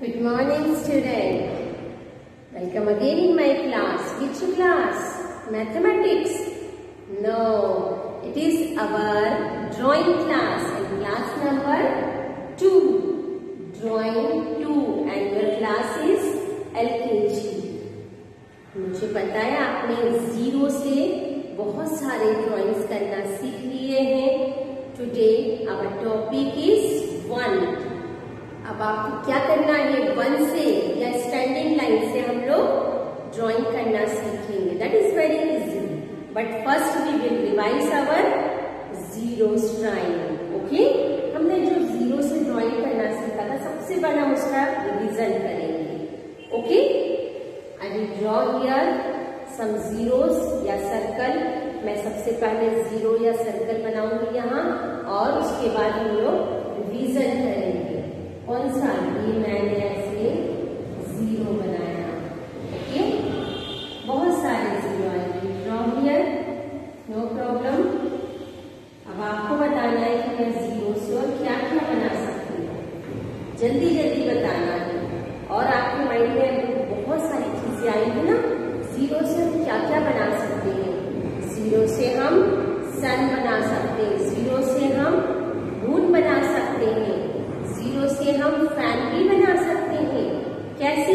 Good morning, student. Welcome again in my class. Which class? Mathematics? No, it is our drawing class and class number 2. Drawing 2 and your class is LKG. मुझे पता है आपने zero से बहुत सारे drawings करना सीख लिए हैं. Today our topic is 1. अब आपको क्या करना है, 1 से या स्टैंडिंग लाइन से हम लोग ड्राइंग करना सीखेंगे. That is very easy. But first we will revise our zero drawing. Okay, हमने जो जीरो से ड्राइंग करना सीखा था, सबसे पहले हम उसका रिवीजन करेंगे. Okay, I will draw here some zeros या सर्कल. मैं सबसे पहले जीरो या सर्कल बनाऊंगी यहाँ और उसके बाद हम लोग रिवीजन करेंगे. कौन सा? ये मैंने ऐसे जीरो बनाया. ओके, बहुत सारे जीरो आएंगे. Draw here, no problem. अब आपको बताना है कि मैं जीरो से और क्या क्या बना सकती हूँ. जल्दी जल्दी बताना है. और आपके माइंड में बहुत सारी चीजें आएंगी ना. जीरो से हम क्या क्या बना सकते हैं. जीरो से हम सन बना सकते हैं. जीरो से हम मून बना सकते हैं. जीरो से हम फैन भी बना सकते हैं. कैसे?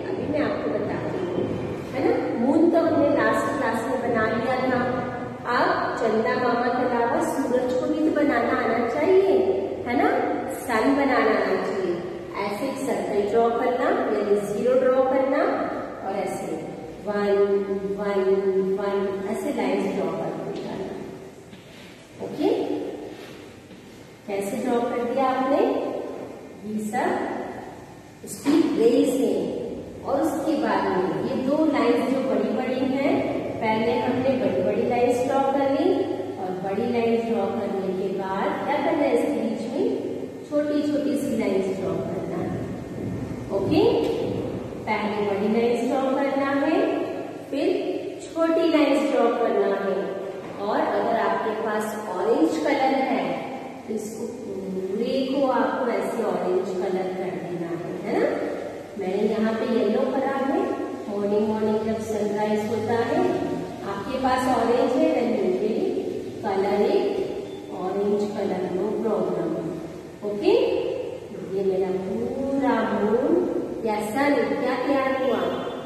अभी मैं आपको बताती हूँ, है ना. मून तो हमने लास्ट क्लास में बना लिया था. अब चंदा मामा के अलावा सूरज को भी तो बनाना आना चाहिए, है ना. सन बनाना आना चाहिए. ऐसे सर्कल ड्रॉ करना, यानी जीरो ड्रॉ करना और ऐसे 1 1 1 ऐसे लाइन ड्रॉ करते जाना. ओके, कैसे ड्रॉ कर दिया आपने? ये सब उसकी रेस है. और उसके बाद में ये दो लाइंस जो बड़ी बड़ी हैं, पहले हमने बड़ी बड़ी लाइंस ड्रॉ कर ली और बड़ी लाइंस ड्रॉ करने के बाद क्या करना है, इसके बीच में छोटी छोटी सी लाइंस ड्रॉ करना है. ओके, पहले बड़ी लाइंस ड्रॉ करना है, फिर छोटी लाइंस ड्रॉ करना है. और अगर आपके पास ऑरेंज कलर है तो इसको पूरे को आपको ऐसे ऑरेंज कलर कर देना है ना. मैंने यहाँ पे येलो करा है. मॉर्निंग मॉर्निंग जब सनराइज होता है, आपके पास ऑरेंज है, कलर एक orange colour, no problem. Okay, ये मेरा पूरा मून या सन क्या तैयार हुआ.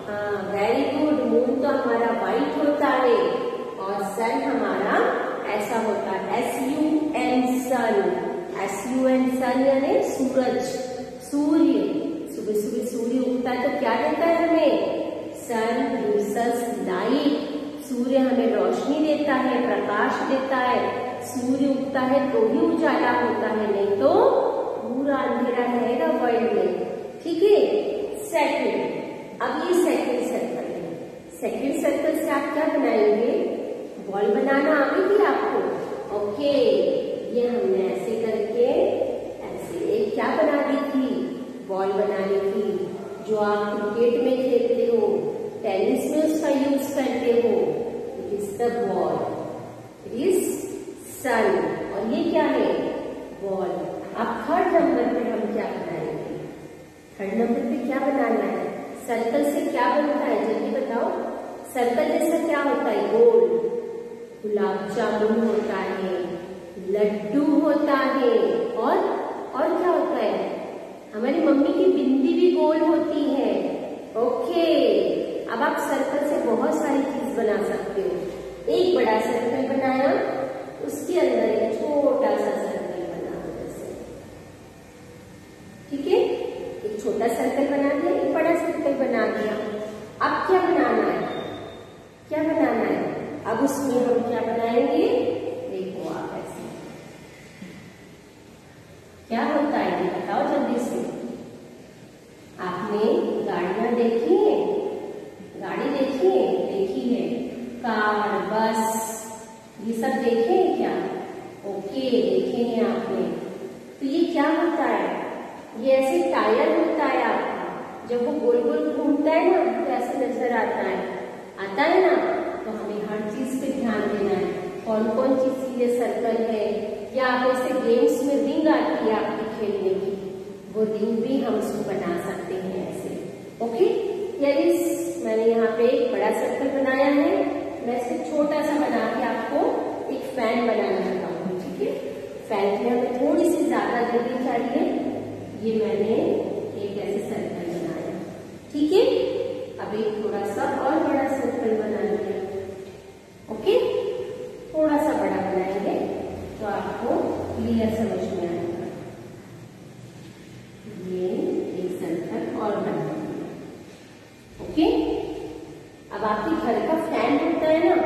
हाँ, वेरी गुड. मून तो हमारा व्हाइट होता है और सन हमारा ऐसा होता है, SUN सन. SUN सन यानी सूरज, सूर्य. सुबह सुबह सूर्य उगता है तो क्या देता है हमें? सन गिव्स लाइट. सूर्य हमें रोशनी देता है, प्रकाश देता है. सूर्य उगता है तो ही उजाला होता है, नहीं तो पूरा अंधेरा रहेगा वर्ल्ड में. ठीक है. सेकंड, अब ये सेकंड सर्कल है. सेकंड सर्कल से आप क्या बनाएंगे? बॉल बनाना आ गई थी आपको. ओके, ये हमने ऐसे करके ऐसे एक क्या बना दी थी, बॉल बना ली थी. जो आप क्रिकेट में खेलते हो, टेनिस में उसका यूज करते हो. It is the ball, it is sun. और ये क्या है? बॉल. अब थर्ड नंबर पे हम क्या बनाएंगे? थर्ड नंबर पे क्या बनाना है? सर्कल से क्या बनता है, जल्दी बताओ. सर्कल जैसा क्या होता है? गोल. गुलाब जामुन होता है, लड्डू होता है, और क्या होता है? हमारी मम्मी की बिंदी भी गोल होती है. ओके, अब आप सर्कल से बहुत सारी चीज बना सकते हो. एक बड़ा सर्कल बनाया, उसके अंदर एक छोटा सा सर्कल बना जैसे. ठीक है, एक छोटा सर्कल बना दिया, एक बड़ा सर्कल बना दिया. अब क्या बनाना है? क्या बनाना है? अब उसमें हम क्या बनाएंगे? देखो आप ऐसे क्या होता है ये बताओ जल्दी से. आपने गाड़ियां देखी है? गाड़ी देखी है? देखी है. कार, बस, ये सब देखे हैं क्या? ओके, देखे हैं आपने. तो ये क्या होता है? ये ऐसे टायर होता है आपका. जब वो गोल गोल घूमता है ना तो ऐसे नजर आता है ना. तो हमें हर चीज पे ध्यान देना है. कौन कौन सी ये सर्कल है, या आप ऐसे गेम्स में रिंग आती है आपकी खेलने की, वो दिन भी हम उसको बना सकते हैं ऐसे। ओके, यानी मैंने यहाँ पे एक बड़ा सर्कल बनाया है, मैं इसे छोटा सा बना के आपको एक फैन बनाना चाहूँ। ठीक है, फैन में हमें थोड़ी सी ज्यादा जगह चाहिए। ये मैंने एक ऐसे सर्कल बनाया। ठीक है, अब एक थोड़ा सा और बड़ा सर्कल बना लिया। ओके, थोड़ा सा बड़ा बनाएंगे तो आपको क्लियर समझ में आएगा। ये एक सर्कल और बना लिया। ओके, अब आपके घर का फैन होता है ना,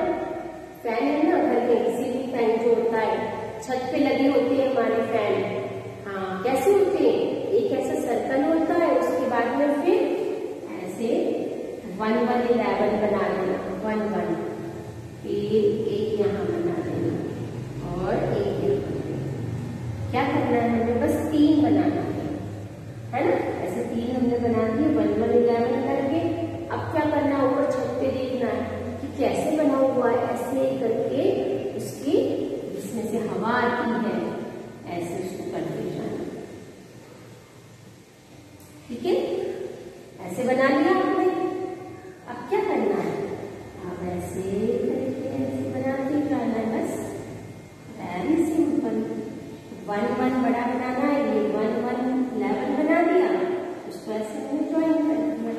फैन है ना घर में, किसी भी फैन जो होता है छत पे लगे होते हैं हमारे फैन। हाँ, कैसे होते हैं? एक ऐसा सर्कल होता है, उसके बाद में फिर ऐसे 1 1 11 बना देना। 1 1 फिर एक यहाँ बना देना और एक यहाँ। क्या करना है हमें? बस 3 बनाना है ना। ऐसे 3 हमने बना दिए 1 1 11 करके। अब क्या करना है? ऊपर छत पे देखना है कि कैसे बना हुआ है। ऐसे करके उसकी जिसमें से हवा आती है ऐसे उसको करते जाना। ठीक है, ऐसे बना लिया आपने। अब क्या करना है? अब ऐसे करके ऐसे बनाते जाना है, बस वेरी सिंपल। 1 1 बड़ा बनाना है, ये 1 1 11 बना दिया, उसको ऐसे हमें ज्वाइन कर दिया।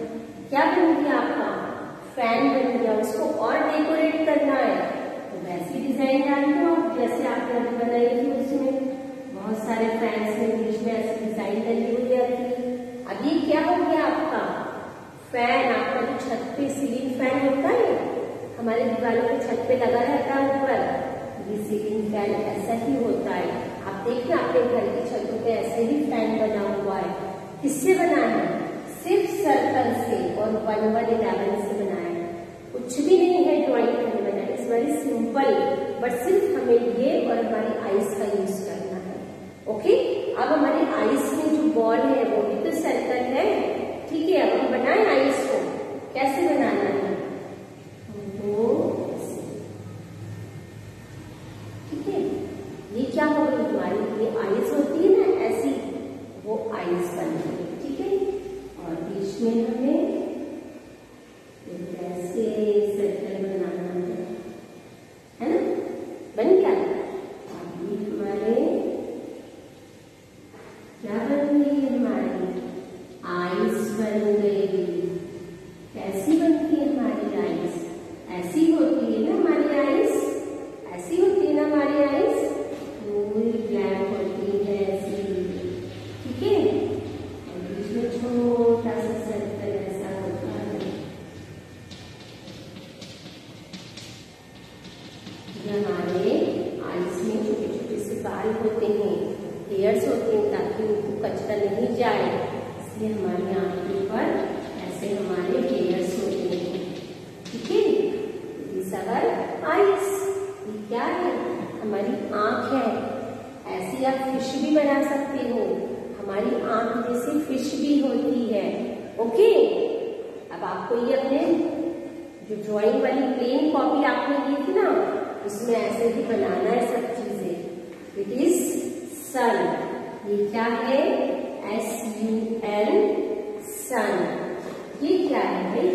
क्या बन गया आपका? फैन बन गया। उसको और डेकोरेट करना है तो वैसी डिजाइन डाल दो जैसे आपने अभी बनाई थी। उसमें बहुत सारे फैंस में बीच में ऐसी डिजाइन डली हुई आती। अब ये क्या हो गया आपका? फैन। आपका जो छत पे सीलिंग फैन होता है, हमारे दीवारों पे छत पे लगा रहता है ऊपर, ये सीलिंग फैन ऐसा ही होता है। आप देखिए आपके घर की छतों पे ऐसे ही फैन बना हुआ है। किससे बना है? सिर्फ सर्कल से और 1 1 11 से बनाया है। कुछ भी नहीं है ड्राइंग करने में, इट्स वेरी सिंपल। बट सिर्फ हमें ये और हमारी आइस का यूज करना है। ओके, अब हमारी आइस में जो बॉल है वो भी तो सर्कल है। ठीक है, अब हम बनाए आइस को। कैसे बनाना है? वो ठीक है, ये क्या हो गई हमारी? ये आइस होती है ना ऐसी, वो आइस बन गई। ठीक है, और बीच में हमें ऐसे सर्कल बनाना है ना। बन गया। अभी हमारे क्या बन गई? हमारी आइस बन गई। कैसी बनती है हमारी आइस? ऐसी होती है ना हमारी आइस, ऐसी होती है ना हमारी आइस, पूरी ब्लैक होती है ऐसी। ठीक है, और बीच में छोटा सा सर्कल ऐसा होता है। ये हमारे आइस में छोटे छोटे से बाल होते हैं, हेयर्स होते हैं, ताकि उनको कचरा नहीं जाए, इसलिए हमारी आंखों पर ऐसे हमारे हेयर्स होते हैं। ठीक है, दिस आवर आइस। ये क्या है? हमारी आंख है। ऐसी आप फिश भी बना सकते हो, हमारी आंख जैसी फिश भी होती है। ओके, अब आपको ये अपने जो ड्राइंग वाली प्लेन कॉपी आपने ली थी ना, उसमें ऐसे ही बनाना है सब चीजें। इट इज सन। ये क्या है? SUN, सन। ये क्या है भाई?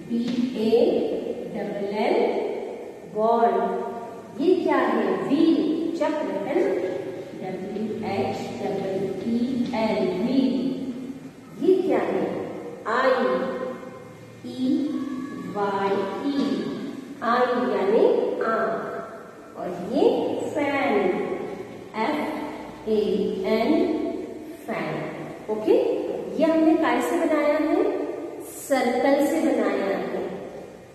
BALL, ball. ये क्या है? व्हील, चक्र है ना। WHEEL, wheel. ये क्या है? IEYE, आई यानी आंख। और ये फैन, FAN, फैन। ओके, ये हमने काय से बनाया है? सर्कल से बनाया है।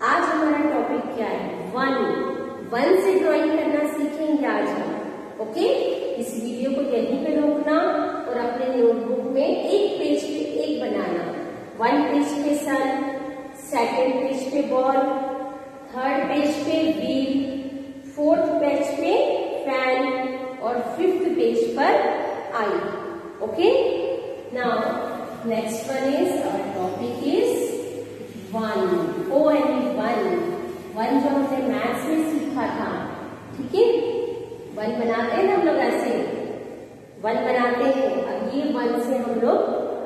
आज हमारा टॉपिक क्या है? 1 से ड्राइंग करना सीखेंगे आज हम। ओके, इस वीडियो को यहीं पे रोकना और अपने नोटबुक में एक पेज पे एक बनाना। 1 पेज पे सन, 2nd पेज पे बॉल, 3rd पेज पे व्हील, 4th पेज पे फैन और 5th पेज पर eye. Okay, now next one is our topic is 1, ONE, 1 जो हमने मैथ्स में सीखा था। ठीक है, 1 बनाते हैं ना हम लोग ऐसे, 1 बनाते हैं। अब ये 1 से हम लोग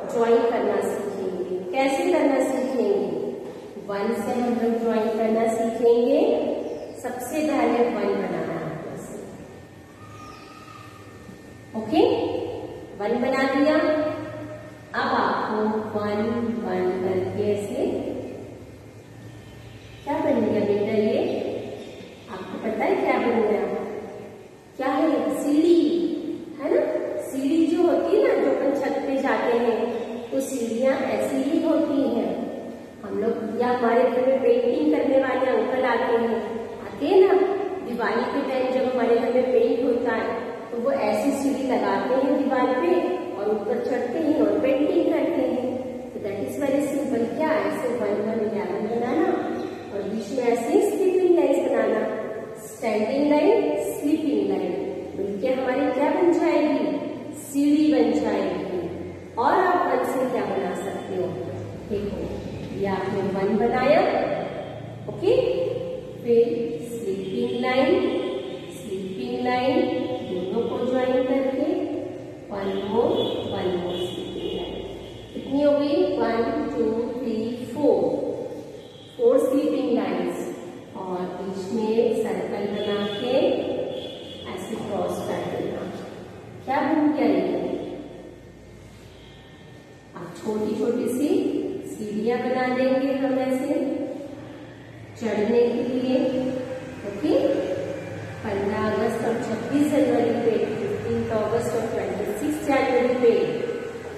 ड्राइंग करना सीखेंगे। कैसे करना सीखेंगे? 1 से हम लोग ड्राइंग करना सीखेंगे। सबसे पहले 1 बनाना है। ओके, 1 बना दिया। अब आपको 1 1 करके ऐसे क्या बन गया बेटा? ये आपको पता है क्या बन गया? क्या है? सीढ़ी है ना। सीढ़ी जो होती है ना, जो अपन छत पे जाते हैं, तो सीढ़ियां ऐसी ही होती हैं। हम लोग या हमारे घर में पेंटिंग करने वाले अंकल आते हैं ना, दिवाली के टाइम जब हमारे घर में पेंट होता है तो वो ऐसी सीढ़ी लगाते हैं दीवार पे और ऊपर चढ़ते हैं और पेंटिंग करते हैं। तो दैट इज वेरी सिंपल। क्या ऐसे 1 1 11 बनाना और बीच में ऐसे स्लीपिंग लाइन बनाना। स्टैंडिंग लाइन, स्लीपिंग लाइन मिलके हमारी क्या बन जाएगी? सीढ़ी बन जाएगी। और आप 1 से क्या बना सकते हो? देखो, ये आपने 1 बनाया। ओके, फिर स्लीपिंग लाइन दोनों को ज्वाइन करके 1 मोर स्लीपिंग लाइन। कितनी हो गई? 1 2 3 4 स्लीपिंग लाइन्स। और बीच में सर्कल बना के ऐसे क्रॉस कर देना। क्या बन गया ये? अब छोटी छोटी सी सीढ़ियां बना देंगे हम ऐसे चढ़ने के लिए। ओके, 15 अगस्त और 26 जनवरी पे, 15 अगस्त और 26 जनवरी पे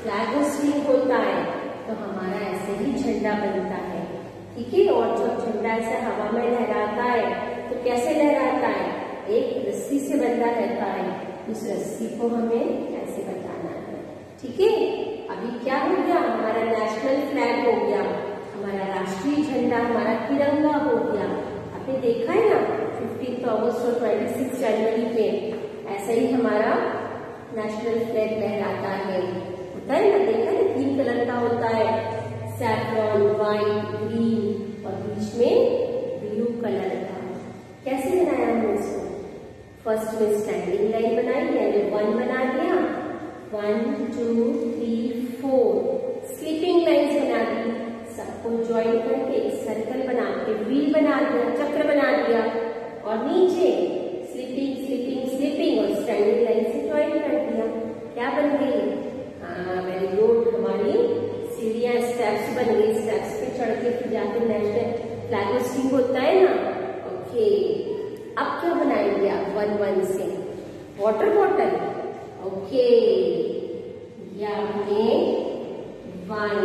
फ्लैग होस्टिंग होता है तो हमारा ऐसे ही झंडा बनता है। ठीक है, और जब झंडा ऐसे हवा में लहराता है तो कैसे लहराता है? एक रस्सी से बंधा रहता है। उस रस्सी को हमें ऐसे बताना है। ठीक है, अभी क्या हो गया? हमारा नेशनल फ्लैग हो गया, हमारा राष्ट्रीय झंडा, हमारा तिरंगा हो गया। आपने देखा है ना, 15 अगस्त और 26 जनवरी पे ऐसा ही हमारा नेशनल फ्लैग लहराता है। होता है ना, देखा है? 3 कलर का होता है, सैफ्रॉन, व्हाइट, ग्रीन और बीच में ब्लू कलर का। कैसे बनाया हमने इसको? फर्स्ट में स्टैंडिंग लाइन बनाई, यानी 1 बना दिया। 1 2 3 4 स्लीपिंग लाइन बना दी। सबको ज्वाइन करके एक सर्कल बना के व्हील बना दिया, चक्र बना दिया। और नीचे स्लीपिंग और स्टैंडिंग लाइन से ज्वाइन कर दिया। क्या बन गई? वेरी गुड, हमारी सीढ़ियां स्टेप्स बन गई। स्टेप्स पे चढ़ के फिर जाके नेशनल फ्लैग होस्टिंग होता है ना। ओके, अब क्या बनाएंगे आप? 1 1 से वाटर बॉटल। ओके, ये आपने 1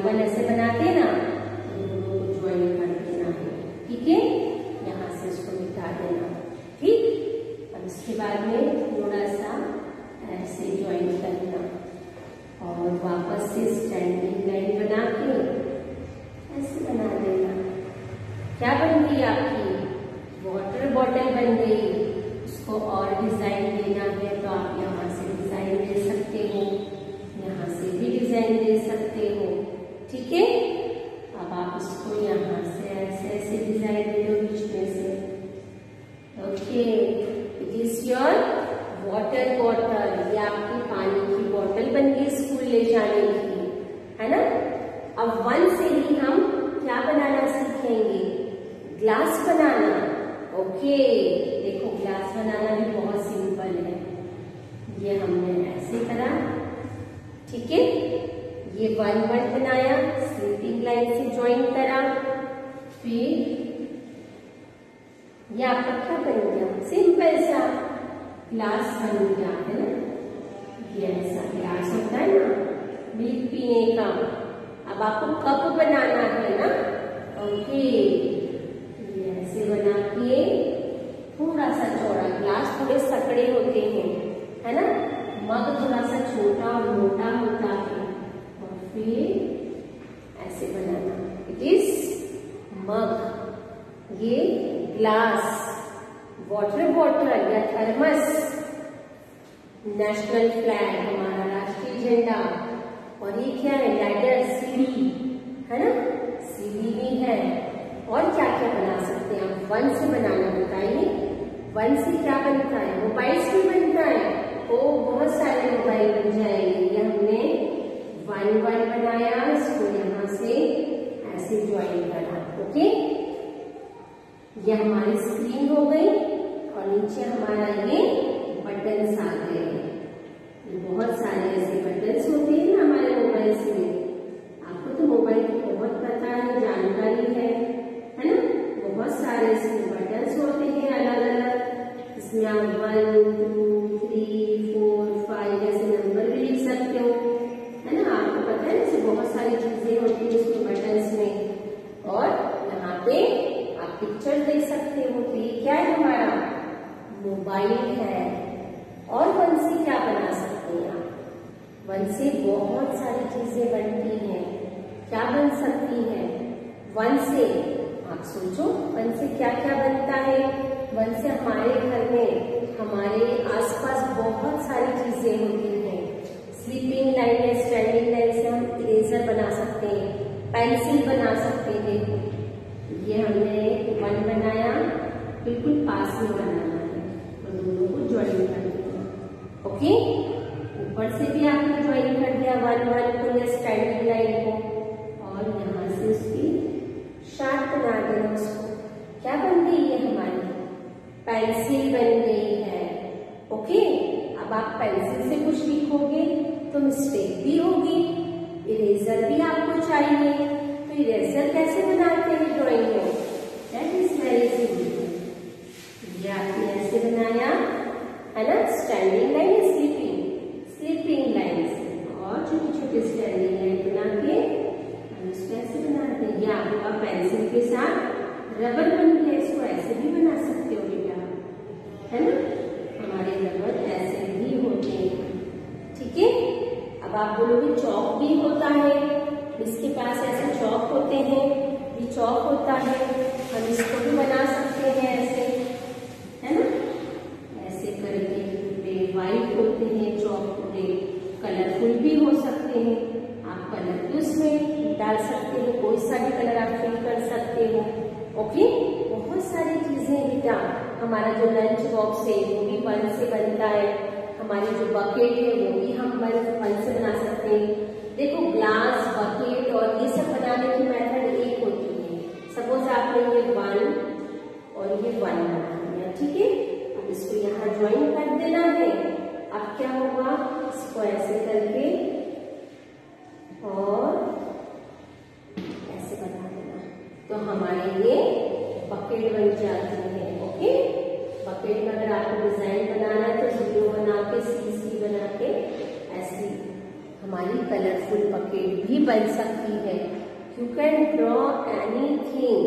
1 ऐसे बनाते हैं ना, दोनों को ज्वाइन कर देना है। ठीक है, यहाँ से इसको मिटा देना। ठीक, अब इसके बाद में थोड़ा सा ऐसे ज्वाइन करना और वापस से स्टैंडिंग लाइन बना के ऐसे बना देना। क्या बन गई आपकी? वाटर बॉटल बन गई। उसको और डिजाइन देना है तो आप यहाँ से डिजाइन दे सकते हो, यहाँ से भी डिजाइन दे सकते हो। ठीक है, अब आप इसको यहाँ से ऐसे डिजाइन दे दो बीच में से। Okay, it is your water bottle. ये आपकी पानी की बोतल बन गई स्कूल ले जाने की, है ना। अब 1 से ही हम क्या बनाना सीखेंगे? ग्लास बनाना। ओके, देखो ग्लास बनाना भी बहुत सिंपल है। ये हमने ऐसे करा। ठीक है, ये 1 1 बनाया, स्लीपिंग लाइन से ज्वाइन करा, फिर ये आपका क्या बन गया? सिंपल सा ग्लास बन गया, है ना। ये ऐसा ग्लास होता है ना मिल्क पीने का। अब आपको कप बनाना है ना। ओके, ये ऐसे बना के थोड़ा सा चौड़ा, ग्लास थोड़े सकड़े होते हैं, है ना। मग थोड़ा सा छोटा और मोटा होता है और फिर ऐसे बनाना। इट इज मग, ये ग्लास, वाटर बॉटल या थर्मस, नेशनल फ्लैग हमारा राष्ट्रीय झंडा, और ये क्या है? लैडर, सीढ़ी, है ना, सीढ़ी भी है। और क्या क्या बना सकते हैं आप? 1 से बनाना बताइए। वन से क्या बनता है? मोबाइल्स भी बनता है। ओ बहुत सारे मोबाइल बन जाएंगे। ये हमने 1 1 बनाया, इसको यहाँ से ऐसे ज्वाइन करा। ओके, ये हमारी स्क्रीन हो गई और नीचे हमारा ये बटन्स आ गए। बहुत सारे ऐसे बटन्स होते हैं ना हमारे मोबाइल में। आपको तो मोबाइल की बहुत पता है, जानकारी है ना। बहुत सारे इसमें बटन्स होते हैं अलग अलग। इसमें आप 1 2 3 4 5 ऐसे नंबर भी लिख सकते हो, है ना। आपको पता है इसमें बहुत सारी चीजें होती है इसमें बटन्स में। और यहाँ पे आप पिक्चर देख सकते हो। तो ये क्या है? हमारा मोबाइल है। और वन से क्या बना सकते हैं आप? वन से बहुत सारी चीजें बनती हैं। क्या बन सकती है वन से? आप सोचो, वन से क्या क्या बनता है? वन से हमारे घर में, हमारे आसपास बहुत सारी चीजें होती हैं। स्लीपिंग लाइन या स्टैंडिंग लाइन से हम इरेजर बना सकते हैं, पेंसिल बना सकते हैं। ये हमने 1 बनाया, बिल्कुल पास में बनाना है, तो दोनों को ज्वाइन कर दिया। ओके, ऊपर से भी आपने ज्वाइन कर दिया 1 1 को या स्टैंडिंग लाइन को, और यहाँ से उसकी शार्प बना देना। उसको क्या बन गई है? हमारी पेंसिल बन गई है। ओके, अब आप पेंसिल से कुछ लिखोगे तो मिस्टेक भी होगी। इरेजर भी आपको चाहिए, तो इरेजर कैसे बनाते हैं ड्राइंग में? That is very simple. ये आपने ऐसे बनाया है ना, स्टैंडिंग लाइन, स्लीपिंग लाइन से, और छोटे छोटे स्टैंडिंग लाइन बना के हम इसको ऐसे बनाते हैं। या आपका पेंसिल के साथ रबर बन के इसको ऐसे भी बना सकते हो बेटा, है ना। हमारे रबर ऐसे भी होते हैं, ठीक है। अब आप बोलोगे चौक भी होता है, इसके पास ऐसे चौक होते हैं, ये चौक होता है, हम इसको भी बना सकते हैं ऐसे, है ना। ऐसे करके पूरे व्हाइट होते हैं चौक, पूरे कलरफुल भी हो सकते हैं। आप कलर भी उसमें डाल सकते हो, कोई सा भी कलर आप फिल कर सकते हो। ओके, बहुत सारी चीजें बेटा। हमारा जो लंच बॉक्स है वो भी 1 से बनता है। हमारी जो बकेट है वो भी हम 1 से बना सकते हैं। देखो, ग्लास, बकेट और ये सब बनाने की मेथड एक होती है। सपोज आपने ये 1 और ये 1 बना दिया, ठीक है। अब इसको यहाँ ज्वाइन कर देना है। अब क्या होगा? इसको ऐसे करके और ऐसे बना देना, तो हमारे ये बकेट बन जाती है। ओके, बकेट में अगर आपको डिजाइन बनाना है तो 0 बना के सी बना के ऐसी हमारी कलरफुल बकेट भी बन सकती है। You can draw anything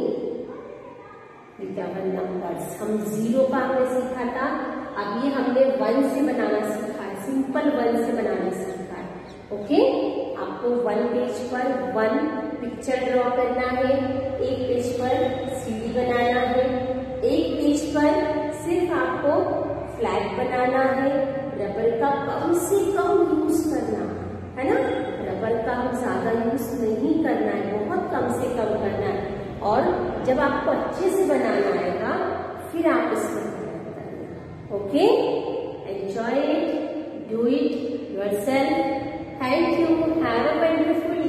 with our numbers. हम 0 का हमने सीखा था, अब ये हमने 1 से बनाना सीखा है, सिंपल 1 से बनाना सीखा है। ओके, आपको 1 पेज पर 1 पिक्चर ड्रॉ करना है, एक पेज पर सीढ़ी बनाना है, एक पेज पर सिर्फ आपको फ्लैग बनाना है। रबर का कम से कम यूज करना है ना, रबर का हम ज्यादा यूज नहीं करना है, बहुत कम से कम करना है। और जब आपको अच्छे से बनाना आएगा फिर आप इसको करना। Okay, enjoy it, do it yourself. Thank you, have a wonderful